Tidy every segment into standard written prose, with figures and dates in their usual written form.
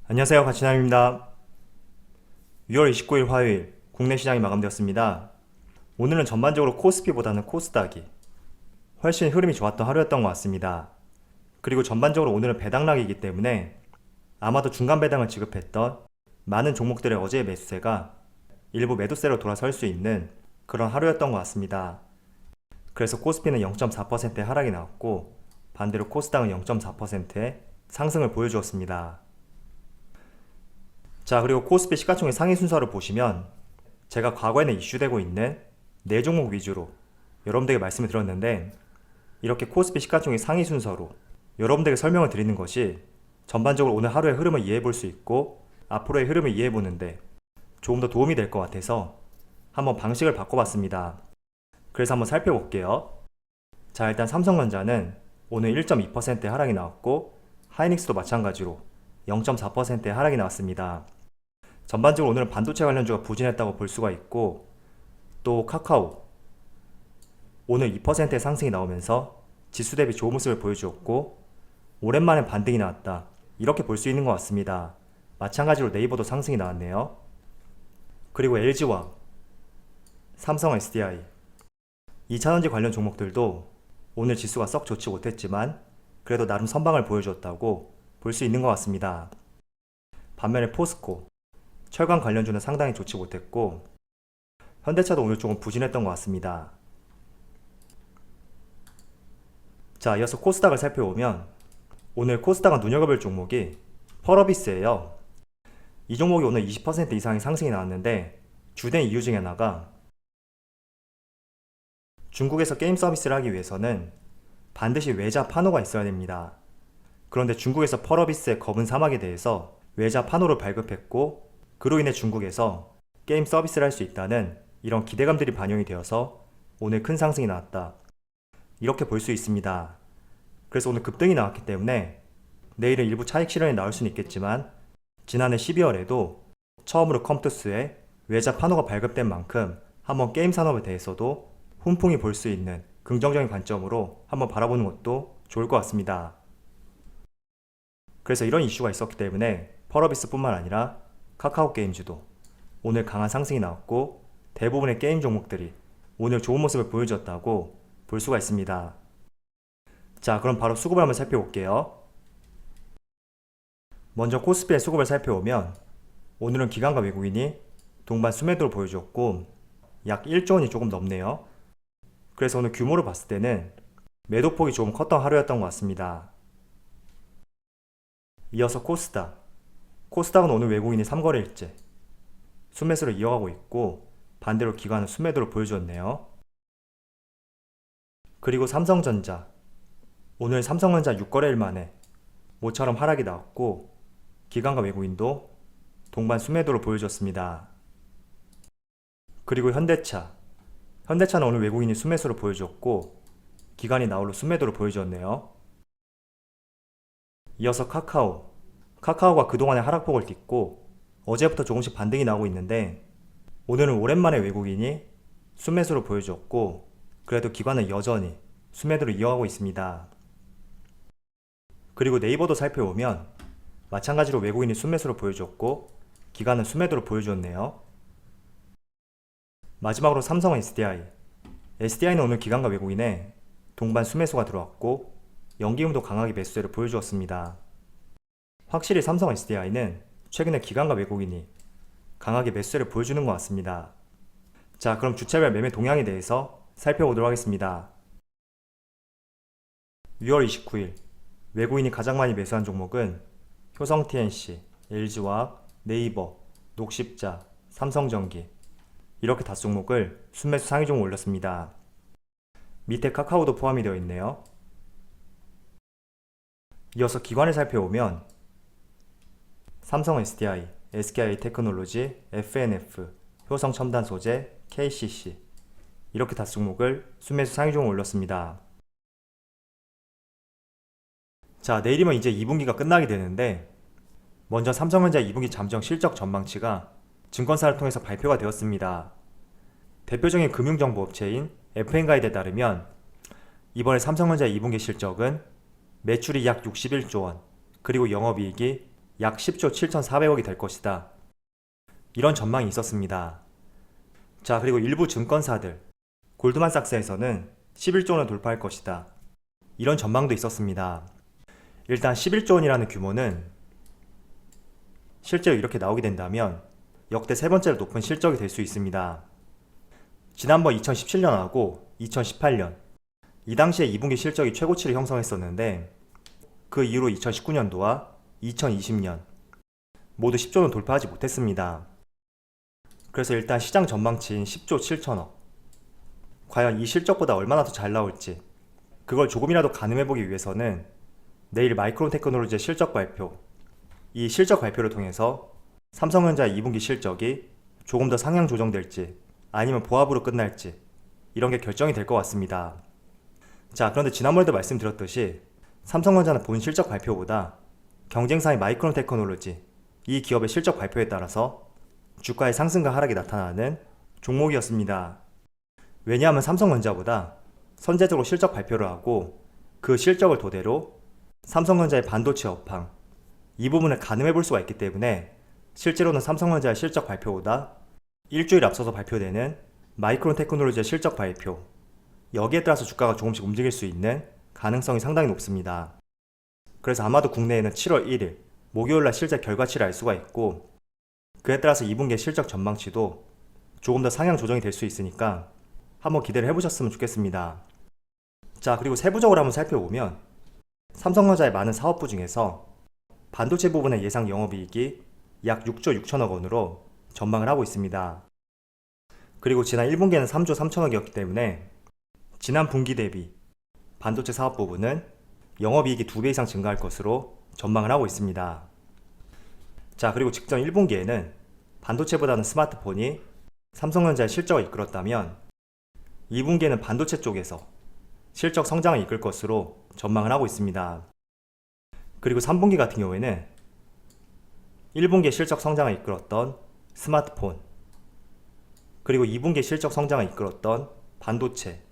안녕하세요. 가치남입니다. 6월 29일 화요일 국내 시장이 마감되었습니다. 오늘은 전반적으로 코스피보다는 코스닥이 훨씬 흐름이 좋았던 하루였던 것 같습니다. 그리고 전반적으로 오늘은 배당락이기 때문에 아마도 중간 배당을 지급했던 많은 종목들의 어제의 매수세가 일부 매도세로 돌아설 수 있는 그런 하루였던 것 같습니다. 그래서 코스피는 0.4%의 하락이 나왔고 반대로 코스닥은 0.4%의 상승을 보여주었습니다. 자, 그리고 코스피 시가총액 상위 순서를 보시면 제가 과거에는 이슈되고 있는 4종목 위주로 여러분들에게 말씀을 드렸는데, 이렇게 코스피 시가총액 상위 순서로 여러분들에게 설명을 드리는 것이 전반적으로 오늘 하루의 흐름을 이해해 볼 수 있고 앞으로의 흐름을 이해해 보는데 조금 더 도움이 될 것 같아서 한번 방식을 바꿔봤습니다. 그래서 한번 살펴볼게요. 자, 일단 삼성전자는 오늘 1.2%의 하락이 나왔고 하이닉스도 마찬가지로 0.4%의 하락이 나왔습니다. 전반적으로 오늘은 반도체 관련주가 부진했다고 볼 수가 있고, 또 카카오 오늘 2%의 상승이 나오면서 지수 대비 좋은 모습을 보여주었고 오랜만에 반등이 나왔다, 이렇게 볼 수 있는 것 같습니다. 마찬가지로 네이버도 상승이 나왔네요. 그리고 LG화학, 삼성 SDI, 2차전지 관련 종목들도 오늘 지수가 썩 좋지 못했지만 그래도 나름 선방을 보여주었다고 볼 수 있는 것 같습니다. 반면에 포스코, 철강 관련주는 상당히 좋지 못했고 현대차도 오늘 조금 부진했던 것 같습니다. 자, 이어서 코스닥을 살펴보면 오늘 코스닥은 눈여겨볼 종목이 펄어비스예요. 이 종목이 오늘 20% 이상의 상승이 나왔는데 주된 이유 중에 하나가 중국에서 게임 서비스를 하기 위해서는 반드시 외자 판호가 있어야 됩니다. 그런데 중국에서 펄어비스의 검은 사막에 대해서 외자 판호를 발급했고 그로 인해 중국에서 게임 서비스를 할 수 있다는 이런 기대감들이 반영이 되어서 오늘 큰 상승이 나왔다, 이렇게 볼 수 있습니다. 그래서 오늘 급등이 나왔기 때문에 내일은 일부 차익 실현이 나올 수는 있겠지만 지난해 12월에도 처음으로 컴투스에 외자 판호가 발급된 만큼 한번 게임 산업에 대해서도 훈풍이 볼 수 있는 긍정적인 관점으로 한번 바라보는 것도 좋을 것 같습니다. 그래서 이런 이슈가 있었기 때문에 펄어비스뿐만 아니라 카카오 게임즈도 오늘 강한 상승이 나왔고 대부분의 게임 종목들이 오늘 좋은 모습을 보여줬다고 볼 수가 있습니다. 자, 그럼 바로 수급을 한번 살펴볼게요. 먼저 코스피의 수급을 살펴보면 오늘은 기관과 외국인이 동반 수매도를 보여줬고 약 1조 원이 조금 넘네요. 그래서 오늘 규모를 봤을 때는 매도폭이 조금 컸던 하루였던 것 같습니다. 이어서 코스닥은 오늘 외국인이 3거래일째 순매수를 이어가고 있고 반대로 기관은 순매도를 보여주었네요. 그리고 삼성전자, 오늘 삼성전자 6거래일 만에 모처럼 하락이 나왔고 기관과 외국인도 동반 순매도를 보여줬습니다. 그리고 현대차는 오늘 외국인이 순매수를 보여줬고 기관이 나홀로 순매도를 보여주었네요. 이어서 카카오가 그동안의 하락폭을 딛고 어제부터 조금씩 반등이 나오고 있는데 오늘은 오랜만에 외국인이 순매수를 보여줬고 그래도 기관은 여전히 순매도를 이어가고 있습니다. 그리고 네이버도 살펴보면 마찬가지로 외국인이 순매수를 보여줬고 기관은 순매도를 보여주었네요. 마지막으로 삼성 SDI는 오늘 기관과 외국인의 동반 순매수가 들어왔고 연기음도 강하게 매수세를 보여주었습니다. 확실히 삼성 SDI는 최근에 기관과 외국인이 강하게 매수세를 보여주는 것 같습니다. 자, 그럼 주차별 매매 동향에 대해서 살펴보도록 하겠습니다. 6월 29일 외국인이 가장 많이 매수한 종목은 효성TNC, LG화학, 네이버, 녹십자, 삼성전기, 이렇게 5종목을 순매수 상위 종목 올렸습니다. 밑에 카카오도 포함이 되어 있네요. 이어서 기관을 살펴보면 삼성 SDI, SKI테크놀로지, FNF, 효성첨단소재, KCC, 이렇게 5종목을 순매수 상위 종목 올렸습니다. 자, 내일이면 이제 2분기가 끝나게 되는데 먼저 삼성전자 2분기 잠정 실적 전망치가 증권사를 통해서 발표가 되었습니다. 대표적인 금융정보업체인 FN가이드에 따르면 이번에 삼성전자 2분기 실적은 매출이 약 61조 원, 그리고 영업이익이 약 10조 7,400억이 될 것이다. 이런 전망이 있었습니다. 자, 그리고 일부 증권사들, 골드만삭스에서는 11조 원을 돌파할 것이다. 이런 전망도 있었습니다. 일단 11조 원이라는 규모는 실제로 이렇게 나오게 된다면 역대 세 번째로 높은 실적이 될 수 있습니다. 지난번 2017년하고 2018년, 이 당시에 2분기 실적이 최고치를 형성했었는데 그 이후로 2019년도와 2020년 모두 10조는 돌파하지 못했습니다. 그래서 일단 시장 전망치인 10조 7천억, 과연 이 실적보다 얼마나 더 잘 나올지 그걸 조금이라도 가늠해보기 위해서는 내일 마이크론 테크놀로지의 실적 발표, 이 실적 발표를 통해서 삼성전자의 2분기 실적이 조금 더 상향 조정될지 아니면 보합으로 끝날지 이런 게 결정이 될 것 같습니다. 자, 그런데 지난번에도 말씀드렸듯이 삼성전자는 본 실적 발표보다 경쟁사인 마이크론 테크놀로지, 이 기업의 실적 발표에 따라서 주가의 상승과 하락이 나타나는 종목이었습니다. 왜냐하면 삼성전자보다 선제적으로 실적 발표를 하고 그 실적을 토대로 삼성전자의 반도체 업황, 이 부분을 가늠해 볼 수가 있기 때문에 실제로는 삼성전자의 실적 발표보다 일주일 앞서서 발표되는 마이크론 테크놀로지의 실적 발표, 여기에 따라서 주가가 조금씩 움직일 수 있는 가능성이 상당히 높습니다. 그래서 아마도 국내에는 7월 1일 목요일날 실적 결과치를 알 수가 있고 그에 따라서 2분기 실적 전망치도 조금 더 상향 조정이 될 수 있으니까 한번 기대를 해보셨으면 좋겠습니다. 자, 그리고 세부적으로 한번 살펴보면 삼성전자의 많은 사업부 중에서 반도체 부분의 예상 영업이익이 약 6조 6천억 원으로 전망을 하고 있습니다. 그리고 지난 1분기에는 3조 3천억이었기 때문에 지난 분기 대비 반도체 사업 부분은 영업이익이 2배 이상 증가할 것으로 전망을 하고 있습니다. 자, 그리고 직전 1분기에는 반도체보다는 스마트폰이 삼성전자의 실적을 이끌었다면 2분기에는 반도체 쪽에서 실적 성장을 이끌 것으로 전망을 하고 있습니다. 그리고 3분기 같은 경우에는 1분기에 실적 성장을 이끌었던 스마트폰, 그리고 2분기에 실적 성장을 이끌었던 반도체,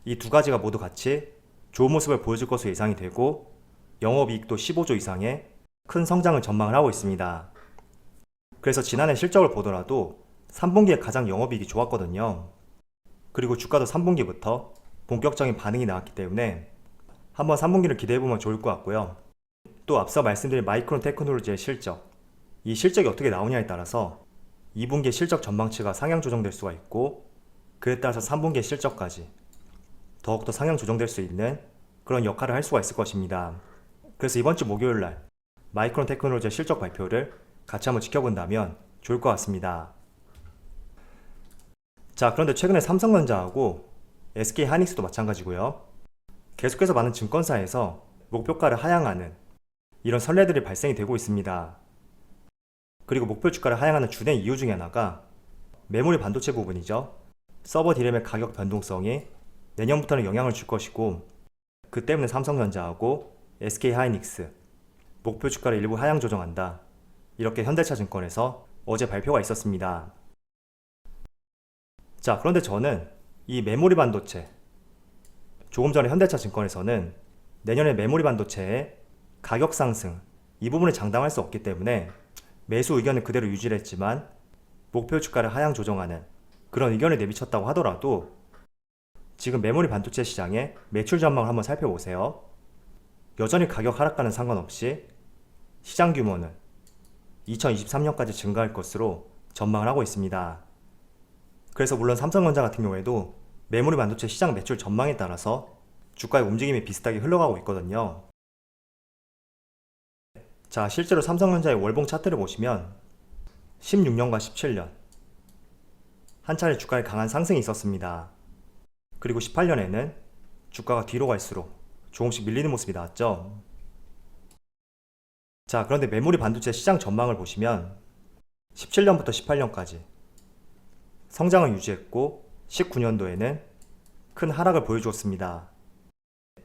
이 두 가지가 모두 같이 좋은 모습을 보여줄 것으로 예상이 되고 영업이익도 15조 이상의 큰 성장을 전망을 하고 있습니다. 그래서 지난해 실적을 보더라도 3분기에 가장 영업이익이 좋았거든요. 그리고 주가도 3분기부터 본격적인 반응이 나왔기 때문에 한번 3분기를 기대해보면 좋을 것 같고요. 또 앞서 말씀드린 마이크론 테크놀로지의 실적, 이 실적이 어떻게 나오냐에 따라서 2분기의 실적 전망치가 상향 조정될 수가 있고 그에 따라서 3분기의 실적까지 더욱더 상향 조정될 수 있는 그런 역할을 할 수가 있을 것입니다. 그래서 이번 주 목요일날 마이크론 테크놀로지의 실적 발표를 같이 한번 지켜본다면 좋을 것 같습니다. 자, 그런데 최근에 삼성전자하고 SK 하이닉스도 마찬가지고요. 계속해서 많은 증권사에서 목표가를 하향하는 이런 선례들이 발생이 되고 있습니다. 그리고 목표 주가를 하향하는 주된 이유 중에 하나가 메모리 반도체 부분이죠. 서버 디램의 가격 변동성이 내년부터는 영향을 줄 것이고 그 때문에 삼성전자하고 SK 하이닉스 목표 주가를 일부 하향 조정한다. 이렇게 현대차증권에서 어제 발표가 있었습니다. 자, 그런데 저는 이 메모리 반도체, 조금 전에 현대차증권에서는 내년에 메모리 반도체의 가격 상승, 이 부분을 장담할 수 없기 때문에 매수 의견을 그대로 유지를 했지만 목표 주가를 하향 조정하는 그런 의견을 내비쳤다고 하더라도 지금 메모리 반도체 시장의 매출 전망을 한번 살펴보세요. 여전히 가격 하락과는 상관없이 시장 규모는 2023년까지 증가할 것으로 전망을 하고 있습니다. 그래서 물론 삼성전자 같은 경우에도 메모리 반도체 시장 매출 전망에 따라서 주가의 움직임이 비슷하게 흘러가고 있거든요. 자, 실제로 삼성전자의 월봉 차트를 보시면 16년과 17년 한 차례 주가에 강한 상승이 있었습니다. 그리고 18년에는 주가가 뒤로 갈수록 조금씩 밀리는 모습이 나왔죠. 자, 그런데 메모리 반도체 시장 전망을 보시면 17년부터 18년까지 성장을 유지했고 19년도에는 큰 하락을 보여주었습니다.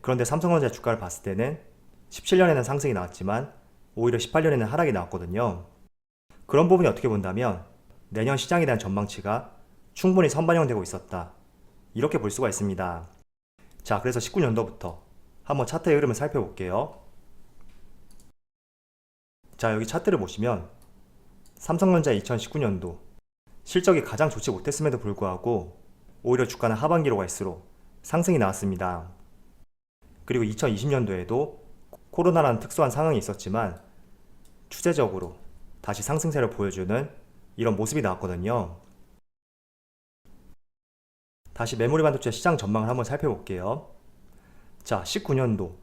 그런데 삼성전자 주가를 봤을 때는 17년에는 상승이 나왔지만 오히려 18년에는 하락이 나왔거든요. 그런 부분이 어떻게 본다면 내년 시장에 대한 전망치가 충분히 선반영되고 있었다. 이렇게 볼 수가 있습니다. 자, 그래서 19년도부터 한번 차트의 흐름을 살펴볼게요. 자, 여기 차트를 보시면 삼성전자의 2019년도 실적이 가장 좋지 못했음에도 불구하고 오히려 주가는 하반기로 갈수록 상승이 나왔습니다. 그리고 2020년도에도 코로나라는 특수한 상황이 있었지만 추세적으로 다시 상승세를 보여주는 이런 모습이 나왔거든요. 다시 메모리 반도체 시장 전망을 한번 살펴볼게요. 자, 19년도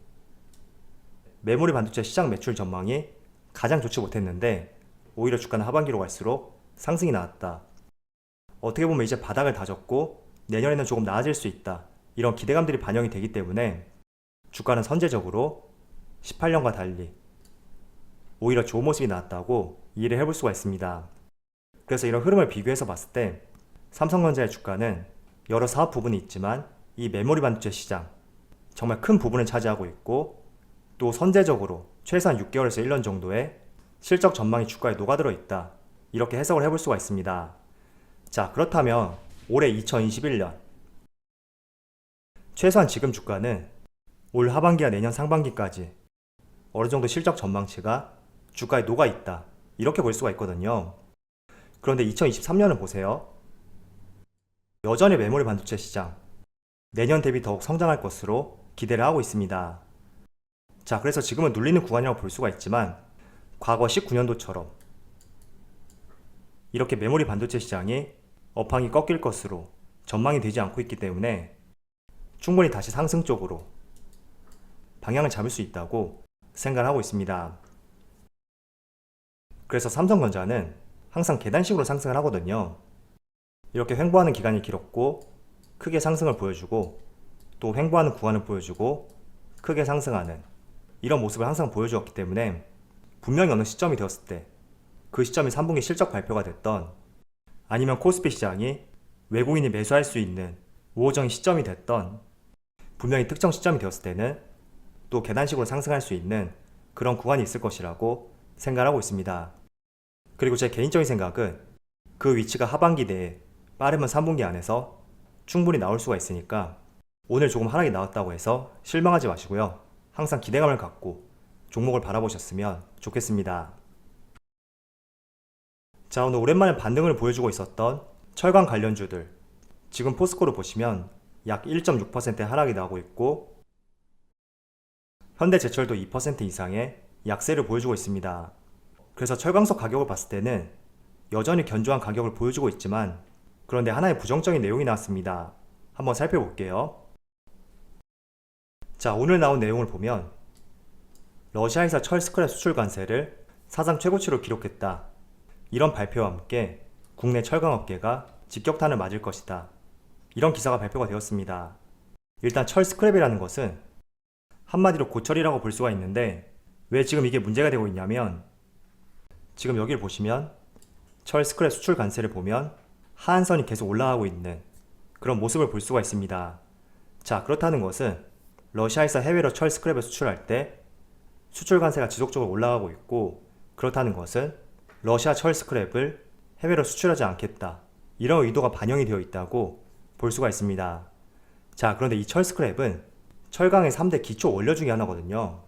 메모리 반도체 시장 매출 전망이 가장 좋지 못했는데 오히려 주가는 하반기로 갈수록 상승이 나왔다. 어떻게 보면 이제 바닥을 다졌고 내년에는 조금 나아질 수 있다. 이런 기대감들이 반영이 되기 때문에 주가는 선제적으로 18년과 달리 오히려 좋은 모습이 나왔다고 이해를 해볼 수가 있습니다. 그래서 이런 흐름을 비교해서 봤을 때 삼성전자의 주가는 여러 사업 부분이 있지만 이 메모리 반도체 시장 정말 큰 부분을 차지하고 있고 또 선제적으로 최소한 6개월에서 1년 정도의 실적 전망이 주가에 녹아들어 있다. 이렇게 해석을 해볼 수가 있습니다. 자, 그렇다면 올해 2021년 최소한 지금 주가는 올 하반기와 내년 상반기까지 어느 정도 실적 전망치가 주가에 녹아 있다. 이렇게 볼 수가 있거든요. 그런데 2023년을 보세요. 여전히 메모리 반도체 시장 내년 대비 더욱 성장할 것으로 기대를 하고 있습니다. 자, 그래서 지금은 눌리는 구간이라고 볼 수가 있지만 과거 19년도처럼 이렇게 메모리 반도체 시장이 업황이 꺾일 것으로 전망이 되지 않고 있기 때문에 충분히 다시 상승 쪽으로 방향을 잡을 수 있다고 생각을 하고 있습니다. 그래서 삼성전자는 항상 계단식으로 상승을 하거든요. 이렇게 횡보하는 기간이 길었고 크게 상승을 보여주고 또 횡보하는 구간을 보여주고 크게 상승하는 이런 모습을 항상 보여주었기 때문에 분명히 어느 시점이 되었을 때 그 시점이 3분기 실적 발표가 됐던 아니면 코스피 시장이 외국인이 매수할 수 있는 우호적인 시점이 됐던 분명히 특정 시점이 되었을 때는 또 계단식으로 상승할 수 있는 그런 구간이 있을 것이라고 생각하고 있습니다. 그리고 제 개인적인 생각은 그 위치가 하반기 내에 빠르면 3분기 안에서 충분히 나올 수가 있으니까 오늘 조금 하락이 나왔다고 해서 실망하지 마시고요. 항상 기대감을 갖고 종목을 바라보셨으면 좋겠습니다. 자, 오늘 오랜만에 반등을 보여주고 있었던 철강 관련주들 지금 포스코를 보시면 약 1.6%의 하락이 나오고 있고 현대제철도 2% 이상의 약세를 보여주고 있습니다. 그래서 철강석 가격을 봤을 때는 여전히 견조한 가격을 보여주고 있지만 그런데 하나의 부정적인 내용이 나왔습니다. 한번 살펴볼게요. 자, 오늘 나온 내용을 보면 러시아에서 철 스크랩 수출 관세를 사상 최고치로 기록했다. 이런 발표와 함께 국내 철강업계가 직격탄을 맞을 것이다. 이런 기사가 발표가 되었습니다. 일단 철 스크랩이라는 것은 한마디로 고철이라고 볼 수가 있는데 왜 지금 이게 문제가 되고 있냐면 지금 여기를 보시면 철 스크랩 수출 관세를 보면 하한선이 계속 올라가고 있는 그런 모습을 볼 수가 있습니다. 자, 그렇다는 것은 러시아에서 해외로 철 스크랩을 수출할 때 수출 관세가 지속적으로 올라가고 있고 그렇다는 것은 러시아 철 스크랩을 해외로 수출하지 않겠다. 이런 의도가 반영이 되어 있다고 볼 수가 있습니다. 자, 그런데 이 철 스크랩은 철강의 3대 기초 원료 중에 하나거든요.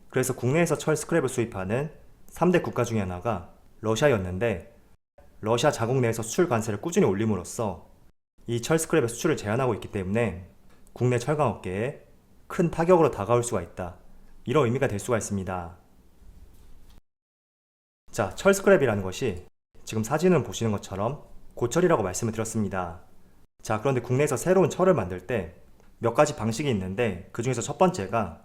그래서 국내에서 철 스크랩을 수입하는 3대 국가 중에 하나가 러시아였는데 러시아 자국 내에서 수출 관세를 꾸준히 올림으로써 이 철 스크랩의 수출을 제한하고 있기 때문에 국내 철강업계에 큰 타격으로 다가올 수가 있다. 이런 의미가 될 수가 있습니다. 자, 철 스크랩이라는 것이 지금 사진을 보시는 것처럼 고철이라고 말씀을 드렸습니다. 자, 그런데 국내에서 새로운 철을 만들 때 몇 가지 방식이 있는데 그 중에서 첫 번째가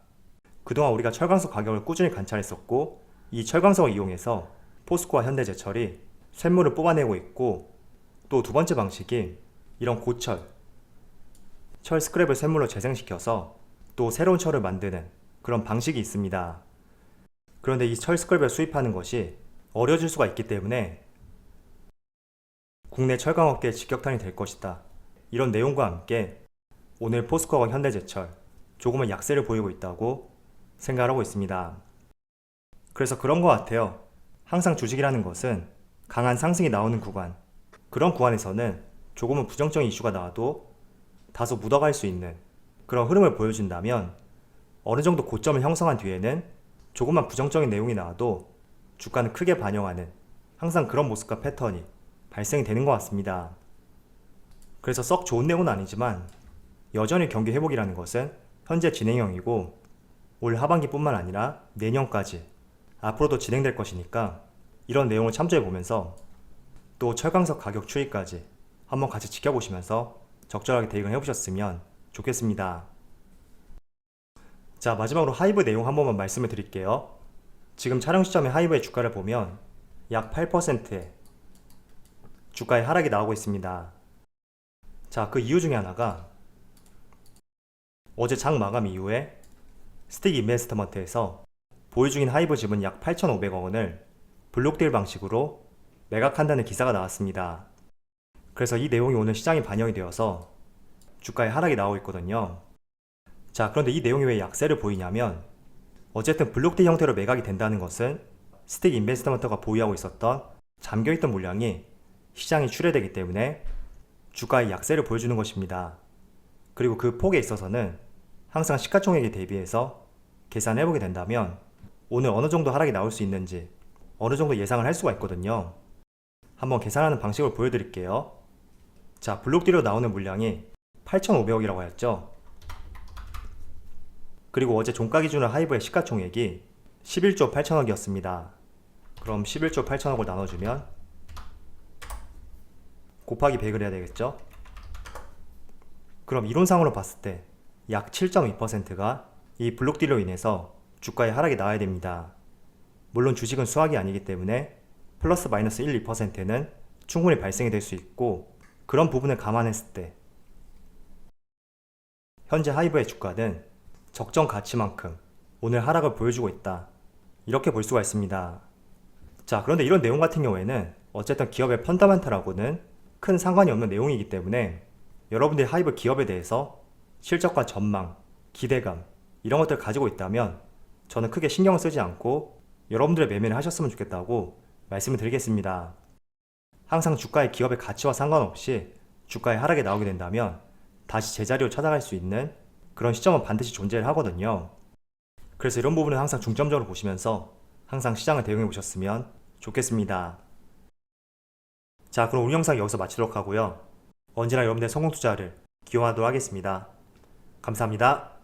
그동안 우리가 철강석 가격을 꾸준히 관찰했었고 이 철강석을 이용해서 포스코와 현대제철이 쇳물을 뽑아내고 있고 또 두 번째 방식이 이런 고철, 철 스크랩을 쇳물로 재생시켜서 또 새로운 철을 만드는 그런 방식이 있습니다. 그런데 이 철 스크랩을 수입하는 것이 어려질 수가 있기 때문에 국내 철강업계에 직격탄이 될 것이다. 이런 내용과 함께 오늘 포스코와 현대제철 조금은 약세를 보이고 있다고 생각을 하고 있습니다. 그래서 그런 것 같아요. 항상 주식이라는 것은 강한 상승이 나오는 구간, 그런 구간에서는 조금은 부정적인 이슈가 나와도 다소 묻어갈 수 있는 그런 흐름을 보여준다면 어느 정도 고점을 형성한 뒤에는 조금만 부정적인 내용이 나와도 주가는 크게 반영하는 항상 그런 모습과 패턴이 발생이 되는 것 같습니다. 그래서 썩 좋은 내용은 아니지만 여전히 경기 회복이라는 것은 현재 진행형이고 올 하반기뿐만 아니라 내년까지 앞으로도 진행될 것이니까 이런 내용을 참조해 보면서 또 철강석 가격 추이까지 한번 같이 지켜보시면서 적절하게 대응을 해보셨으면 좋겠습니다. 자, 마지막으로 하이브 내용 한 번만 말씀을 드릴게요. 지금 촬영 시점에 하이브의 주가를 보면 약 8%의 주가의 하락이 나오고 있습니다. 자, 그 이유 중에 하나가 어제 장 마감 이후에 스틱 인베스트먼트에서 보유 중인 하이브 지분 약 8,500억 원을 블록딜 방식으로 매각한다는 기사가 나왔습니다. 그래서 이 내용이 오늘 시장에 반영이 되어서 주가에 하락이 나오고 있거든요. 자, 그런데 이 내용이 왜 약세를 보이냐면 어쨌든 블록딜 형태로 매각이 된다는 것은 스틱 인베스트먼트가 보유하고 있었던 잠겨있던 물량이 시장에 출회되기 때문에 주가의 약세를 보여주는 것입니다. 그리고 그 폭에 있어서는 항상 시가총액에 대비해서 계산해보게 된다면 오늘 어느 정도 하락이 나올 수 있는지 어느 정도 예상을 할 수가 있거든요. 한번 계산하는 방식을 보여드릴게요. 자, 블록딜로 나오는 물량이 8,500억이라고 했죠. 그리고 어제 종가 기준으로 하이브의 시가총액이 11조 8천억이었습니다. 그럼 11조 8천억을 나눠주면 곱하기 100을 해야 되겠죠? 그럼 이론상으로 봤을 때 약 7.2%가 이 블록딜로 인해서 주가의 하락이 나와야 됩니다. 물론 주식은 수학이 아니기 때문에 플러스 마이너스 1, 2%는 충분히 발생이 될 수 있고 그런 부분을 감안했을 때 현재 하이브의 주가는 적정 가치만큼 오늘 하락을 보여주고 있다. 이렇게 볼 수가 있습니다. 자, 그런데 이런 내용 같은 경우에는 어쨌든 기업의 펀더멘탈하고는 큰 상관이 없는 내용이기 때문에 여러분들이 하이브 기업에 대해서 실적과 전망, 기대감 이런 것들을 가지고 있다면 저는 크게 신경을 쓰지 않고 여러분들의 매매를 하셨으면 좋겠다고 말씀을 드리겠습니다. 항상 주가의 기업의 가치와 상관없이 주가의 하락이 나오게 된다면 다시 제자리로 찾아갈 수 있는 그런 시점은 반드시 존재를 하거든요. 그래서 이런 부분을 항상 중점적으로 보시면서 항상 시장을 대응해 보셨으면 좋겠습니다. 자, 그럼 우리 영상 여기서 마치도록 하고요. 언제나 여러분들의 성공 투자를 기원하도록 하겠습니다. 감사합니다.